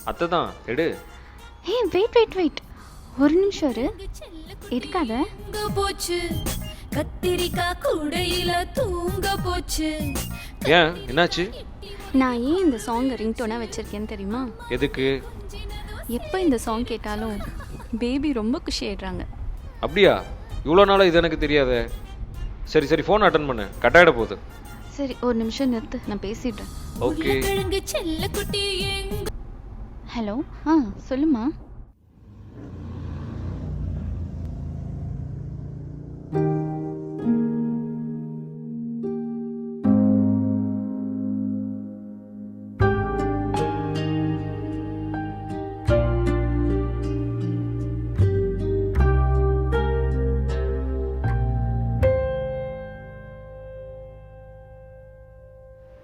அத்தை தான் எடு. ஹே வெயிட் ஒரு நிமிஷம் இரு, எடுக்காத. போச்சு கத்திரிக்காய் கூடையில தூங்க போச்சு. ஏன் என்னாச்சு? நான் ஏன் இந்த சாங் ரிங்டோனாக வச்சுருக்கேன்னு தெரியுமா? எதுக்கு? எப்போ இந்த சாங் கேட்டாலும் பேபி ரொம்ப குஷி ஆயிடுறாங்க. அப்படியா? இவ்வளோ நாளாக இது எனக்கு தெரியாதே. சரி சரி, ஃபோன் அட்டன் பண்ணு, கட்டாயிட போகுது. சரி ஒரு நிமிஷம் நிறுத்து, நான் பேசிடுறேன். ஓகே. செல்லக்குட்டி எங்க ஹலோ, சொல்லுமா.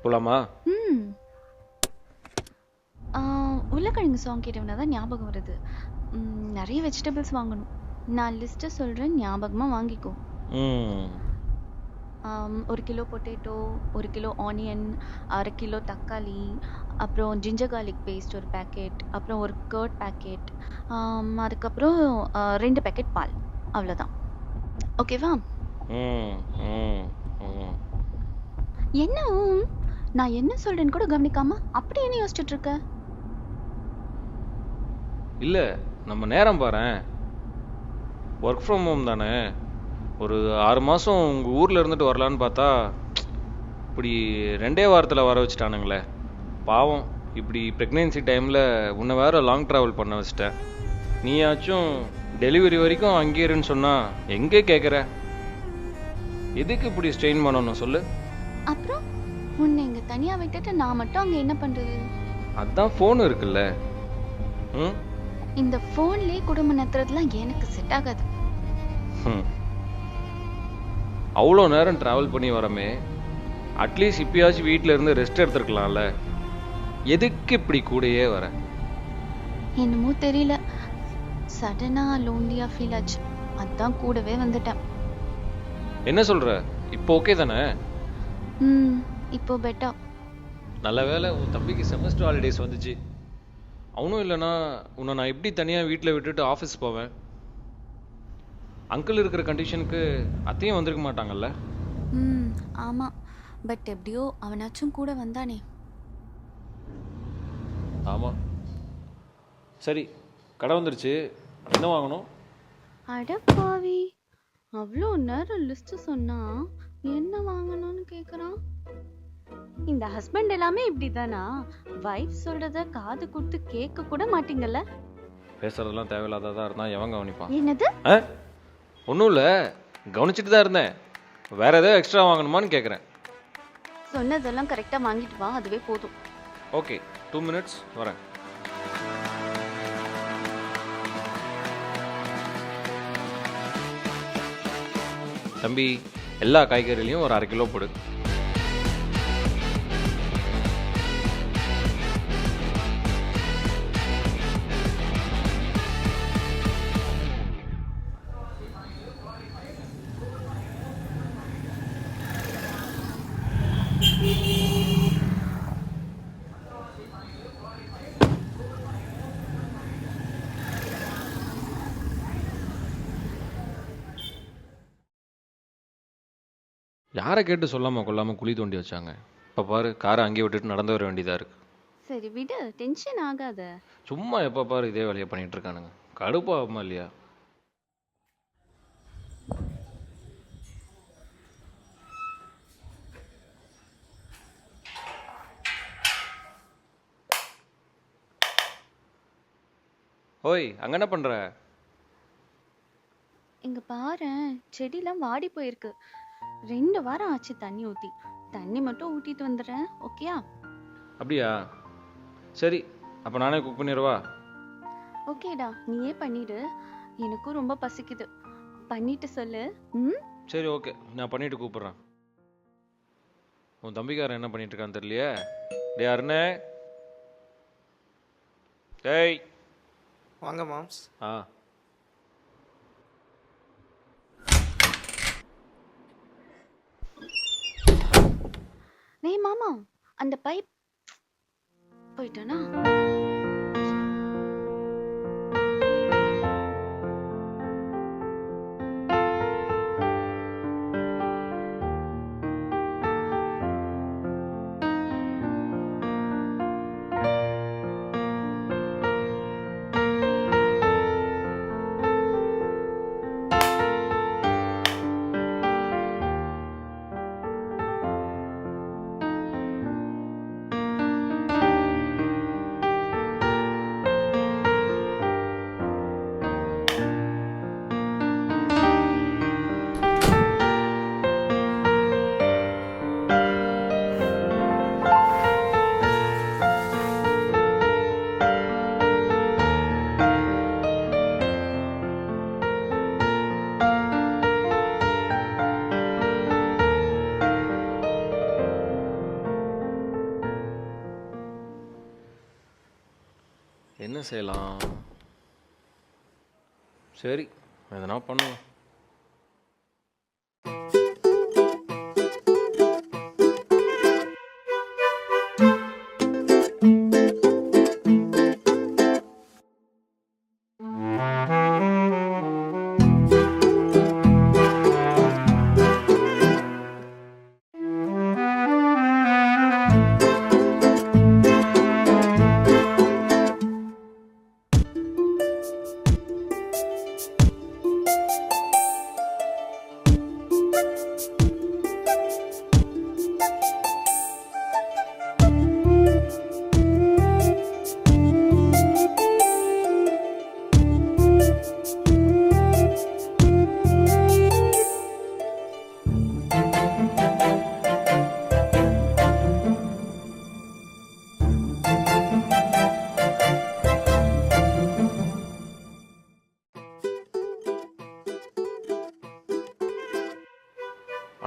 போலாமா? உருளைக்கிழங்கு சாங் கேட்டவனா தான் ஞாபகம் வருது. நிறைய வெஜிடபிள்ஸ் வாங்கணும். நான் லிஸ்ட்டை சொல்கிறேன், ஞாபகமாக வாங்கிக்கோ. 1 kilo potato, 1 kilo onion, 1/2 kilo தக்காளி, அப்புறம் ஜிஞ்சர் கார்லிக் பேஸ்ட் ஒரு பேக்கெட், அப்புறம் ஒரு கர்ட் பேக்கெட், அதுக்கப்புறம் 2 பேக்கெட் பால். அவ்வளோதான். ஓகேவா? என்ன நான் என்ன சொல்றேன்னு கூட கவனிக்காம அப்படி என்ன யோசிச்சுட்டு இருக்க? இல்லை, நம்ம நேரம் பாரேன். ஒர்க் ஃப்ரம் ஹோம் தானே, ஒரு 6 மாதம் உங்கள் ஊரில் இருந்துட்டு வரலான்னு பார்த்தா இப்படி 2 வாரத்தில் வர வச்சுட்டானுங்களே. பாவம், இப்படி ப்ரெக்னென்சி டைமில் உன்னை வேற லாங் ட்ராவல் பண்ண வச்சிட்டேன். நீயாச்சும் டெலிவரி வரைக்கும் அங்கேயே இருன்னு சொன்னால் எங்கே கேட்குற? எதுக்கு இப்படி ஸ்ட்ரெயின் பண்ணணும் சொல்லு? அப்புறம் உன்னை இங்க தனியா விட்டுட்டு நான் மட்டும் அங்க என்ன பண்றது? அதான் ஃபோன் இருக்குல்ல. இந்த ஃபோன்லயே குடும்பம் நடத்துறதுலாம் எனக்கு செட் ஆகாது. அவ்வளோ நேரம் ட்ராவல் பண்ணி வரமே, அட்லீஸ்ட் இப்பயாச்சும் வீட்டில் இருந்து ரெஸ்ட் எடுத்துருக்கலாம்ல. எதுக்கு இப்படி கூடயே வர? என்னமோ தெரியல, சடனா லோன்லியா ஃபீல் ஆச்சு, அதான் கூடவே வந்துட்டேன். என்ன சொல்ற? இப்போ ஓகே தானே? இப்போ பெட்டர். நல்ல வேளை உன் தம்பிக்கு செமஸ்டர் ஹாலிடேஸ் வந்துச்சு. அவனும் இல்லைன்னா உன்னை நான் எப்படி தனியாக வீட்டில் விட்டுட்டு ஆஃபீஸ் போவேன்? அங்கிள் இருக்கிற கண்டிஷனுக்கு அத்தையும் வந்திருக்க மாட்டாங்கல்ல. ஆமா, பட் எப்படியோ அவனாச்சும் கூட வந்தானே. ஆமாம். சரி, கடை வந்துருச்சு, என்ன வாங்கணும்? அட பாவி, அவ்வளோ நேரம் லிஸ்ட் சொன்னா என்ன வாங்கணும்னு கேக்குறான். இந்த ஹஸ்பண்ட் எல்லாமே இப்படிதானா? வைஃப் சொல்றத காது கொடுத்து கேட்க கூட மாட்டீங்கல்ல. பேசுறதெல்லாம் தேவையில்லாததா இருந்தா எவன் கவனிப்பான்? என்னது? ஒன்றும் இல்லை, கவனிச்சுட்டு தான் இருந்தேன். வேற ஏதாவது எக்ஸ்ட்ரா வாங்கணுமான்னு கேட்குறேன். சொன்னதெல்லாம் கரெக்டா வாங்கிட்டு வா, அதுவே போதும். ஓகே, 2 minutes வரேன். தம்பி, எல்லா காய்கறிலையும் ஒரு 1/2 கிலோ போடு. யாரை கேட்டு சொல்லாமல் கொள்ளாமல் குழி தோண்டி வச்சாங்க. இப்போ பாரு, காரை அங்கேயே விட்டுட்டு நடந்து வர வேண்டியதாக இருக்கு. சரி விடு, டென்ஷன் ஆகாத. சும்மா எப்போ பாரு இதே வேலையை பண்ணிட்டு இருக்கானுங்க. கடுப்பாகுமா இல்லையா? ஓய், அங்கே என்ன பண்ணுற? இங்க பாரு, செடிலாம் வாடி போயிருக்கு. 2 வாரம் ஆச்சு தண்ணி ஊத்தி. தண்ணி மட்டும் ஊத்திட்டு வந்துடுறேன், ஓகேயா? அப்படியா? சரி, அப்போ நானே குக் பண்ணிடுவா? ஓகேடா, நீயே பண்ணிடு. எனக்கும் ரொம்ப பசிக்குது, பண்ணிட்டு சொல்லு. சரி ஓகே, நான் பண்ணிட்டு கூப்பிடுறேன். உன் தம்பிக்காரன் என்ன பண்ணிட்டு இருக்கான்னு தெரியலையே. டே அருணே. டேய் வாங்க மாம்ஸ். டேய் மாமா, அந்த பைப் போயிட்டானா? என்ன செய்யலாம்? சரி, எதனா பண்ணுவோம்.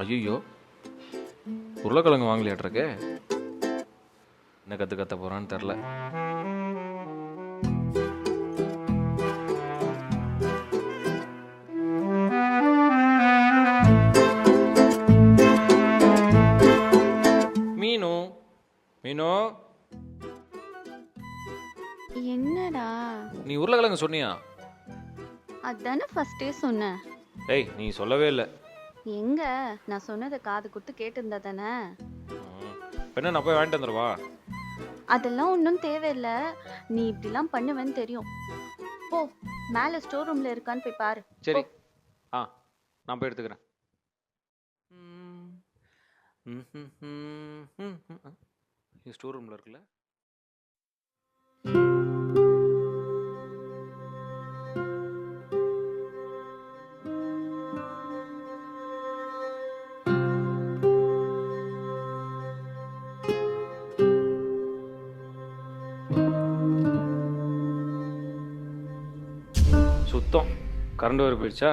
ஐயோ, உருளைக்கிழங்கு வாங்கலையாட்ருக்கு. என்ன கற்று போகிறான்னு தெரில. மீனு மீனு, என்னடா? நீ உருளைக்கிழங்கு சொன்னியா? அதானே ஃபர்ஸ்டே சொன்னேன். ஏய், நீ சொல்லவே இல்லை. எங்க நான் சொன்னதை காது கொடுத்து கேட்டிருந்தா தானே. என்ன, நான் போய் வாங்கிட்டு வந்துடுவா? அதெல்லாம் ஒன்றும் தேவையில்லை. நீ இப்படிலாம் பண்ணுவேன்னு தெரியும். போ, மேலே ஸ்டோர் ரூம்ல இருக்கான்னு போய் பாரு. சரி, நான் போய் எடுத்துக்கிறேன். ஸ்டோர் ரூமில் இருக்குல்ல. சுத்தம், கரண்ட் வேறு போயிடுச்சா?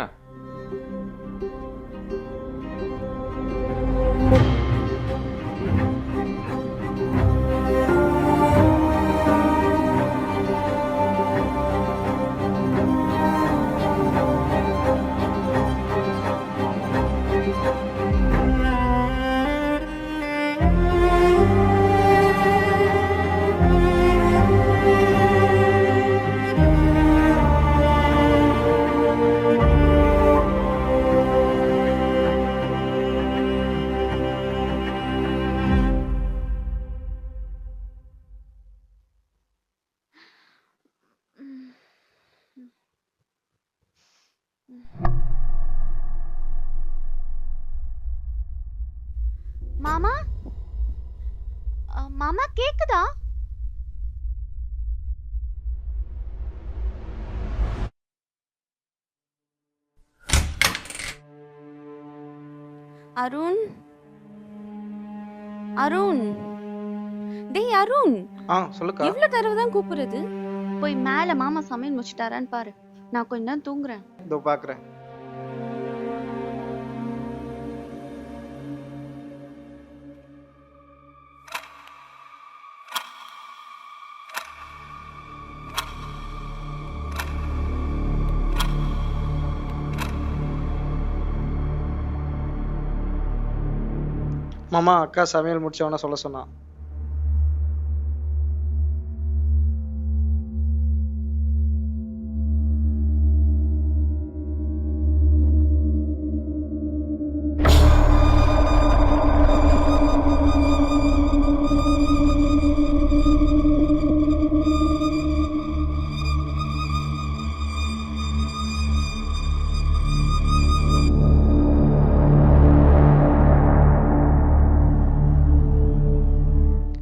மாமா, மாமா கேக்குதா? அருண், அருண், டேய் அருண், சொல்லுக்கா. எவ்வளவு தடவை தான் கூப்பிடுறது? போய் மேல மாமா சமையல் முடிச்சிட்டாரான்னு பாரு. நான் கொஞ்ச நேரம் தூங்குறேன். இதோ பாக்குறேன். மாமா, அக்கா சமையல் முடிச்சவன சொல்ல சொன்னா.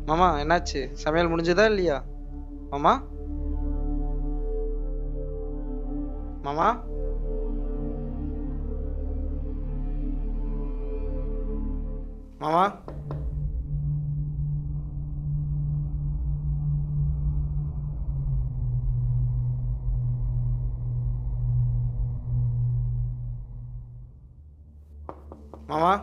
மாமா, என்னாச்சு? சமையல் முடிஞ்சதா இல்லையா? மாமா, மாமா, மாமா, மாமா,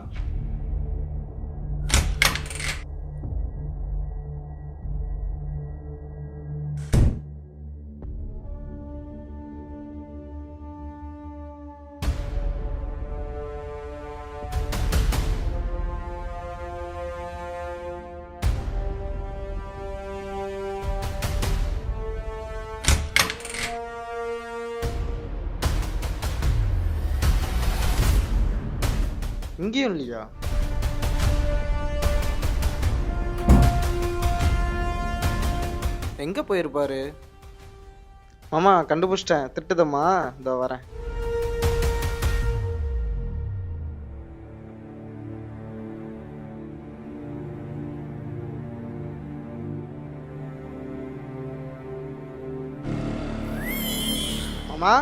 இங்கேயும் இல்லையா? எங்க போயிருப்பாரு? மாமா கண்டுபிடிச்சிட்டேன். திட்டுதம்மா, இதோ வரேன். மாமா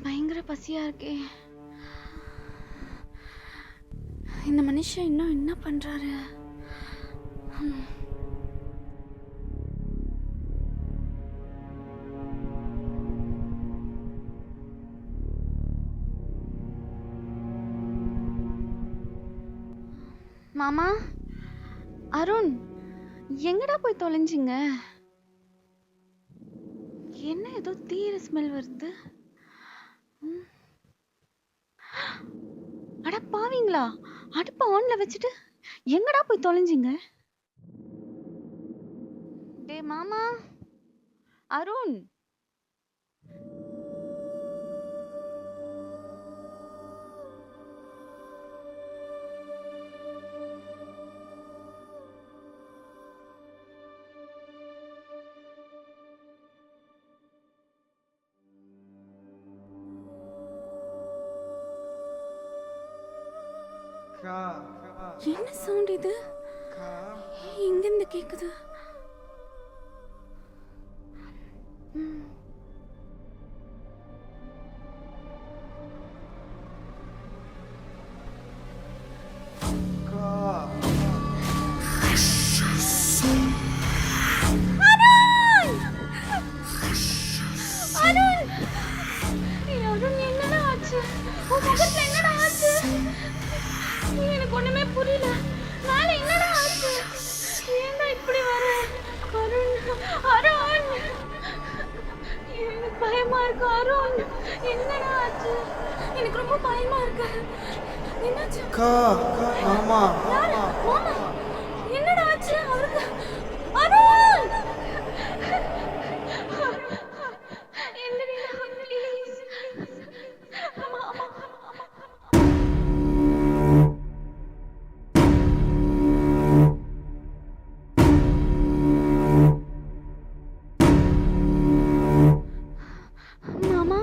பயங்கர பசியா இருக்கே. இந்த மனுஷன் இன்னும் என்ன பண்றாரு? மாமா, அருண், எங்கடா போய் தொலைஞ்சிங்க? என்ன ஏதோ தீர ஸ்மெல் வருது. அட பாவீங்களா, அடுப்ப ஆன்ல வச்சுட்டு எங்கடா போய் தொலைஞ்சிங்க? டே மாமா, அருண், என்ன சவுண்ட் இது? எங்க இருந்து கேக்குது? எனக்கு ஒண்ணுமே புரியல. மேல என்னடா ஆச்சு? ஏன்டா இப்படி வர? அருண், அருண், எனக்கு பயமா இருக்கு. அருண், என்னடா ஆச்சு? எனக்கு ரொம்ப பயமா இருக்கு. என்னாச்சு? மாமா, மாமா, என்னடா ஆச்சு அவருக்கு? அருண், எந்திரிடா ப்ளீஸ். அம்மா, அம்மா. மாமா,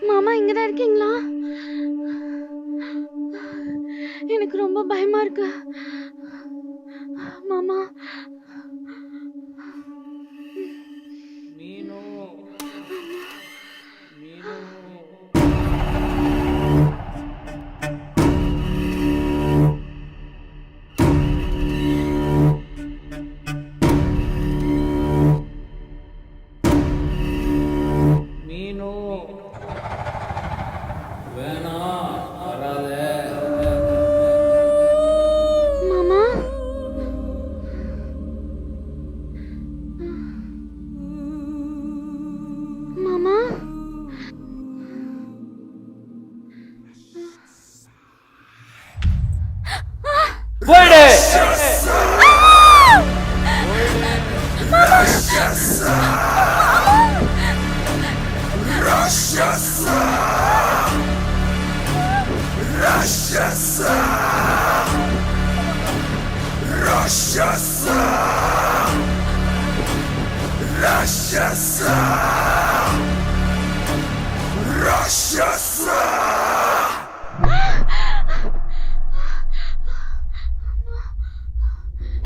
மாமா இங்கதான் இருக்கீங்களா? எனக்கு ரொம்ப பயமா இருக்கு. மாமா, வேணாம் வராத. மாமா மாமா போயிடு.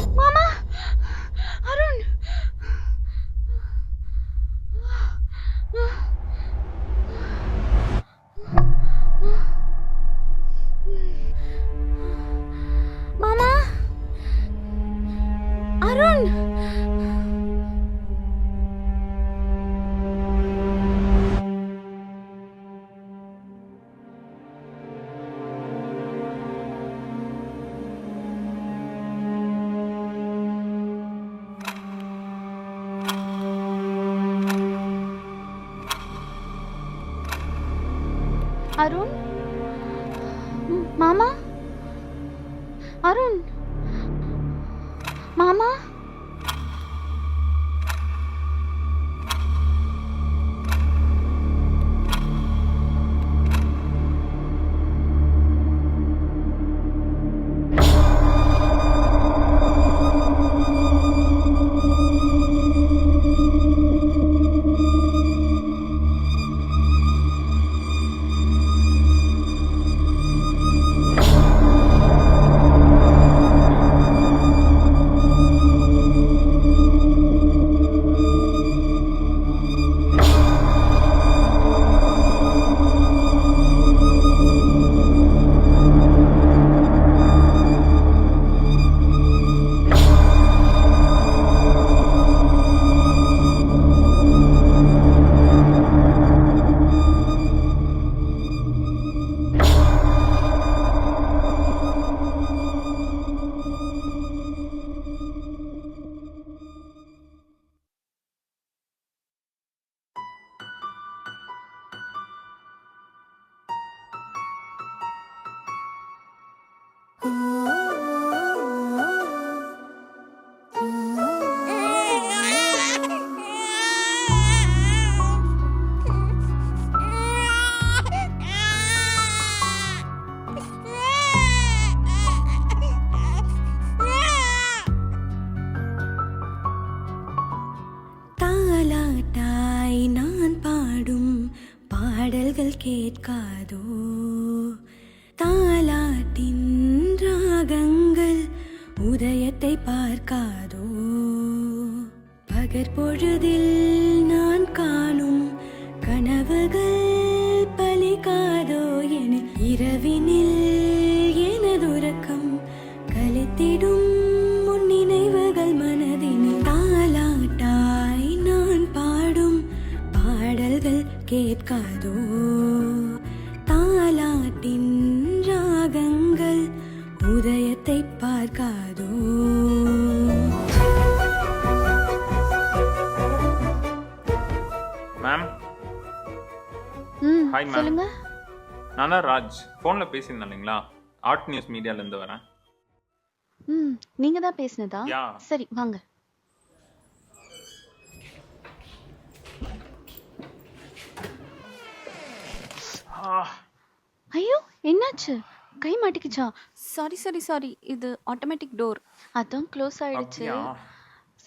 மாமா அருண் மாமா அருண் அருண் மாமா அருண் மாமா தாலாட்டாய் நான் பாடும் பாடல்கள் கேட்காதோ தாலாட்டின் ராகங்கள் உதயத்தை பார்க்காதோ பகற்பொழுதில் நான் காணும் கனவுகள் பலிக்காதோ என இரவினில் எனதுறக்கம் கலைத்திடும் உன் நினைவுகள் மனதினில் தாலாட்டாய் நான் பாடும் பாடல்கள் கேட்காதோ தாலாட்டின் ராகங்கள் உதயத்தை பார்க்காதோ மேம் ம் ஹாய் மேம் சொல்லுங்க நான் தான் ராஜ் ஃபோனில் பேசியிருந்தேன் இல்லைங்களா ஆர்ட் நியூஸ் மீடியாலேருந்து வரேன் ம் நீங்க தான் பேசுனதா யா. சரி வாங்க ஐயோ என்னாச்சு கை மாட்டிக்கிச்சா சாரி சாரி சாரி இது ஆட்டோமேட்டிக் டோர் அதான் க்ளோஸ் ஆயிடுச்சு அப்படியா?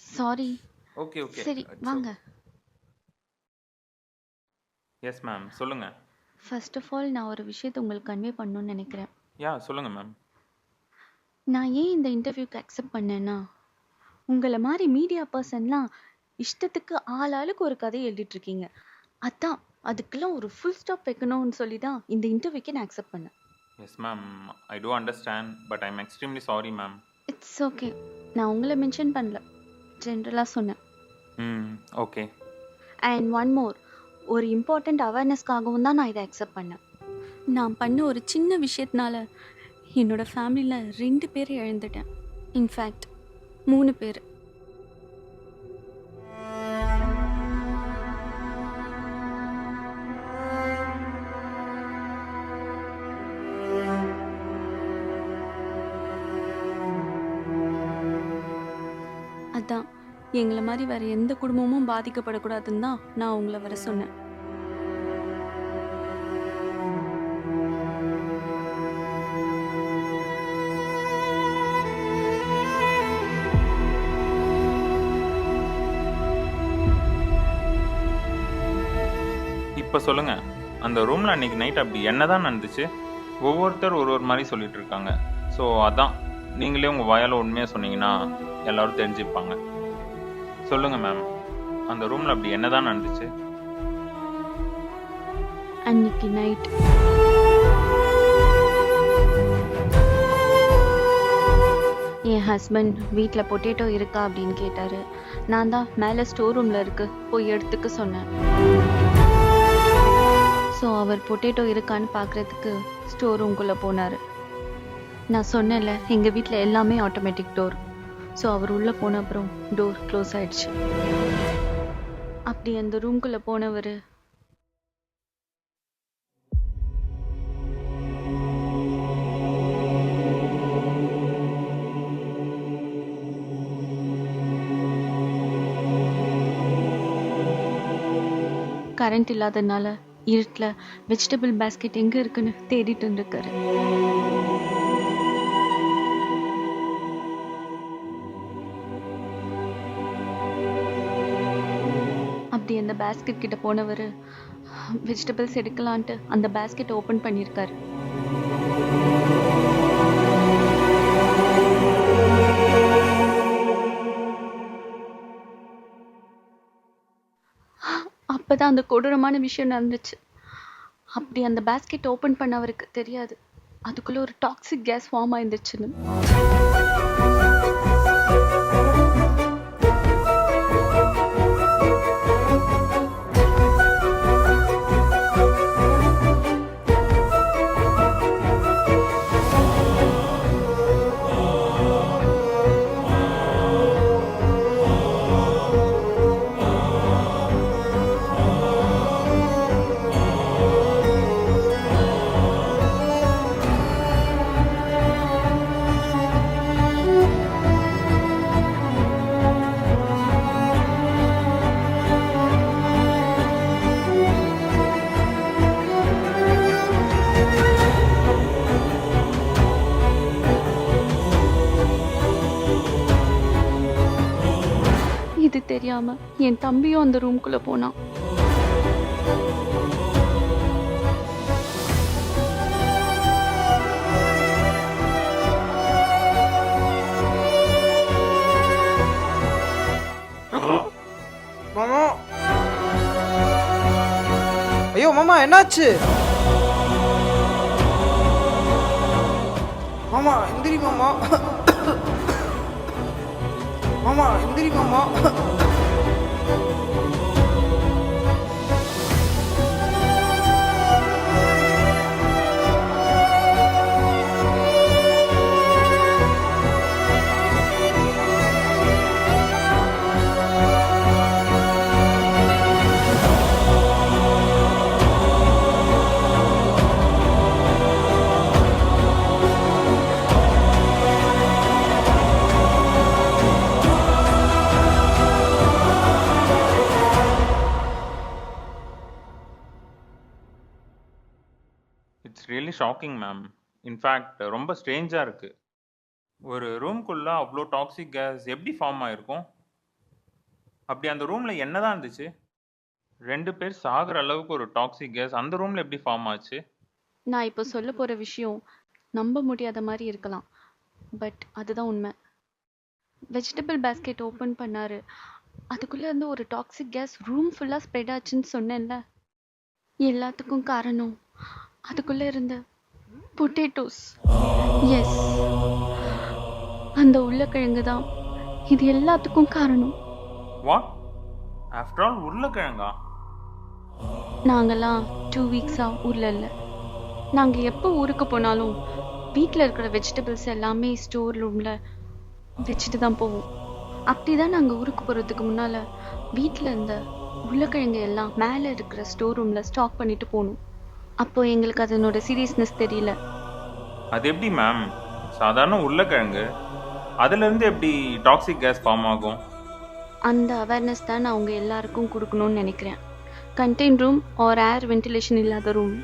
சாரி ஓகே ஓகே சரி வாங்க எஸ் மேம் சொல்லுங்கள் ஃபர்ஸ்ட் ஆஃப் ஆல் நான் ஒரு விஷயத்தை உங்களுக்கு கன்வே பண்ணணும்னு நினைக்கிறேன் யா சொல்லுங்கள் மேம் நான் ஏன் இந்த இன்டர்வியூக்கு அக்செப்ட் பண்ணேன்னா உங்களை மாதிரி மீடியா பர்சன்லாம் இஷ்டத்துக்கு ஆளாளுக்கு ஒரு கதை எழுதிட்டு இருக்கீங்க அதான் அதுக்கெல்லாம் ஒரு ஃபுல் ஸ்டாப் வைக்கணும்னு சொல்லி தான் இந்த இன்டர்வியூக்கே நான் அக்செப்ட் பண்ணேன் yes ma'am I do understand but I am extremely sorry ma'am it's okay நான் உங்களை மென்ஷன் பண்ணல ஜென்ரலாக சொன்னேன் ஓகே அண்ட் ஒன் மோர் ஒரு இம்பார்ட்டண்ட் அவேர்னஸ்க்காகவும் தான் நான் இதை அக்செப்ட் பண்ணேன் நான் பண்ண ஒரு சின்ன விஷயத்தினால என்னோட ஃபேமிலியில் 2 பேரை இழந்துட்டேன். இன்ஃபேக்ட் 3 பேர். அதான் எங்களை மாதிரி வேற எந்த குடும்பமும் பாதிக்கப்படக்கூடாதுன்னு தான் நான் உங்களை வர சொன்னேன். இப்போ சொல்லுங்க, அந்த ரூம்ல அன்னைக்கு நைட் அப்படி என்னதான் நடந்துச்சு? ஒவ்வொருத்தர் ஒரு ஒரு மாதிரி சொல்லிட்டு இருக்காங்க. ஸோ அதான் நீங்களே உங்க வாயால உண்மையா சொன்னீங்கன்னா எல்லாரும் தெரிஞ்சுப்பாங்க. சொல்லுங்க மேம், அந்த ரூம்ல அப்படி என்னதான் நடந்துச்சு? அன்னைக்கு நைட் என் ஹஸ்பண்ட் வீட்டில் பொட்டேட்டோ இருக்கா அப்படின்னு கேட்டார். நான் தான் மேலே ஸ்டோர் ரூமில் இருக்கு, போய் எடுத்துக்க சொன்னேன். ஸோ அவர் பொட்டேட்டோ இருக்கான்னு பார்க்குறதுக்கு ஸ்டோர் ரூம்குள்ளே போனார். நான் சொன்னேன்ல, எங்கள் வீட்டில் எல்லாமே ஆட்டோமேட்டிக் டோர். ஸோ அவர் உள்ளே போன அப்புறம் டோர் க்ளோஸ் ஆயிடுச்சு. அப்படி அந்த ரூம்குள்ளே போனவர் கரண்ட் இல்லாதனால இருட்டில் வெஜிடபிள் பேஸ்கெட் எங்கே இருக்குன்னு தேடிட்டு இருந்திருக்காரு. அப்படி அந்த பேஸ்கெட் கிட்ட போனவர் வெஜிடபிள்ஸ் எடுக்கலான்ட்டு அந்த பேஸ்கெட் ஓப்பன் பண்ணியிருக்காரு. அப்பதான் அந்த கொடூரமான விஷயம் நடந்துச்சு. அப்படி அந்த பேஸ்கெட் ஓப்பன் பண்ணவருக்கு தெரியாது அதுக்குள்ள ஒரு டாக்ஸிக் கேஸ் ஃபார்ம் ஆயிருந்துச்சுன்னு. இது தெரியாம என் தம்பியும் அந்த ரூம்குள்ள போனான். மாமா, ஐயோ மாமா என்னாச்சு? மாமா எந்திரி மாமா. மாமா எந்திரி மாமா. It's really shocking ma'am. In fact ரொம்ப ஸ்ட்ரேஞ்சாக இருக்குது. ஒரு ரூம்குள்ளே அவ்வளோ டாக்ஸிக் கேஸ் எப்படி ஃபார்ம் ஆகிருக்கும்? அப்படி அந்த ரூமில் என்ன தான் இருந்துச்சு? 2 பேர் சாகிற அளவுக்கு ஒரு டாக்ஸிக் கேஸ் அந்த ரூமில் எப்படி ஃபார்ம் ஆச்சு? நான் இப்போ சொல்ல போற விஷயம் நம்ப முடியாத மாதிரி இருக்கலாம், பட் அதுதான் உண்மை. வெஜிடபிள் பேஸ்கெட் ஓப்பன் பண்ணாரு, அதுக்குள்ள இருந்து ஒரு டாக்ஸிக் கேஸ் ரூம் ஃபுல்லா ஸ்ப்ரெட் ஆச்சுன்னு சொன்னேன்ல. எல்லாத்துக்கும் காரணம் அதுக்குள்ள இருந்த பொட்டேட்டோஸ். எஸ், அந்த உருளைக்கிழங்கு தான் இது எல்லாத்துக்கும் காரணம். வாட்? ஆஃப்டர் ஆல் உருளைக்கிழங்கா? நாங்கெல்லாம் 2 வீக்ஸா ஊர்ல இல்லை. நாங்கள் எப்போ ஊருக்கு போனாலும் வீட்டில் இருக்கிற வெஜிடபிள்ஸ் எல்லாமே ஸ்டோர் ரூமில் வச்சுட்டு தான் போவோம். அப்படி தான் நாங்கள் ஊருக்கு போகிறதுக்கு முன்னால் வீட்டில் இருந்த உருளைக்கிழங்கு எல்லாம் மேலே இருக்கிற ஸ்டோர் ரூமில் ஸ்டாக் பண்ணிட்டு போகணும். அப்போ எங்களுக்கு அதனோட சீரியஸ்னஸ் தெரியல. அது எப்படி மேம்? சாதாரண உருளைக்கிழங்கு, அதுலேருந்து எப்படி டாக்ஸிக் கேஸ் ஃபார்ம் ஆகும்? அந்த அவேர்னஸ் தான் நான் அவங்க எல்லாருக்கும் கொடுக்கணும்னு நினைக்கிறேன். Contain room or air ventilation இல்லாத ரூம்,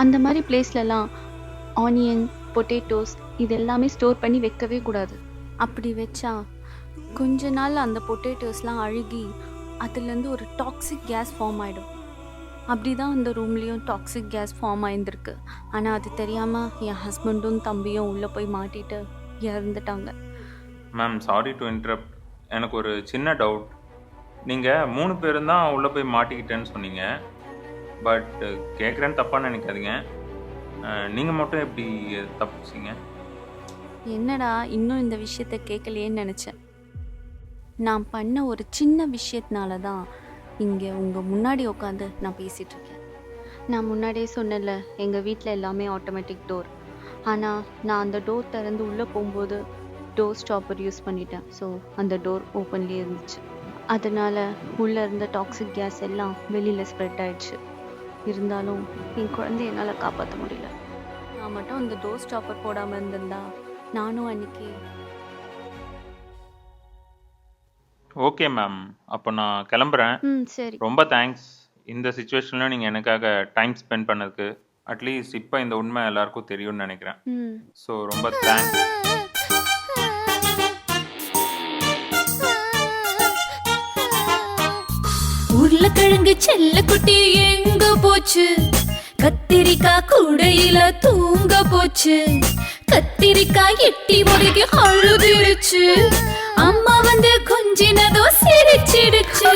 அந்த மாதிரி பிளேஸ்லலாம் ஆனியன், பொட்டேட்டோஸ் இது எல்லாமே ஸ்டோர் பண்ணி வைக்கவே கூடாது. அப்படி வச்சா கொஞ்ச நாள் அந்த பொட்டேட்டோஸ்லாம் அழுகி அதுலேருந்து ஒரு டாக்ஸிக் கேஸ் ஃபார்ம் ஆகிடும். அப்படி தான் அந்த ரூம்லேயும் டாக்ஸிக் கேஸ் ஃபார்ம் ஆயிருந்திருக்கு. ஆனால் அது தெரியாமல் என் ஹஸ்பண்டும் தம்பியும் உள்ளே போய் மாட்டிட்டு இறந்துட்டாங்க. Ma'am sorry to interrupt. எனக்கு ஒரு சின்ன டவுட். நீங்கள் 3 பேரும் தான் உள்ளே போய் மாட்டிக்கிட்டேன்னு சொன்னீங்க. பட் கேட்குறேன்னு தப்பாக நினைக்காதீங்க. நீங்கள் மட்டும் எப்படி தப்பிச்சிங்க? என்னடா இன்னும் இந்த விஷயத்த கேட்கலையேன்னு நினச்சேன். நான் பண்ண ஒரு சின்ன விஷயத்தினால தான் இங்கே உங்கள் முன்னாடி உட்காந்து நான் பேசிகிட்ருக்கேன். நான் முன்னாடியே சொன்னேன்ல, எங்கள் வீட்டில் எல்லாமே ஆட்டோமேட்டிக் டோர். ஆனால் நான் அந்த டோர் திறந்து உள்ளே போகும்போது டோர் ஸ்டாப்பர் யூஸ் பண்ணிட்டேன். ஸோ அந்த டோர் ஓப்பன்லேயே இருந்துச்சு. அதனால் உள்ளே இருந்த டாக்ஸிக் கேஸ் எல்லாம் வெளியில் ஸ்ப்ரெட் ஆயிடுச்சு. இருந்தாலும் என் குழந்தைய என்னால் காப்பாற்ற முடியல. நான் மட்டும் அந்த டோர் ஸ்டாப்பர் போடாமல் இருந்திருந்தா நானும் அன்னைக்கு. ஓகே மேம், அப்போ நான் கிளம்புறேன். சரி. ரொம்ப தேங்க்ஸ் இந்த சுச்சுவேஷனில் நீங்கள் எனக்காக டைம் ஸ்பெண்ட் பண்ணதுக்கு. அட்லீஸ்ட் இப்போ இந்த உண்மை எல்லாருக்கும் தெரியும்னு நினைக்கிறேன். ஸோ ரொம்ப தேங்க்ஸ். உருளைக்கிழங்கு செல்ல குட்டி எங்க போச்சு? கத்திரிக்காய் கூடையில தூங்க போச்சு. கத்திரிக்காய் எட்டி முறைக்கு அழுதுருச்சு. அம்மா வந்து கொஞ்சினதோ சிரிச்சிடுச்சு.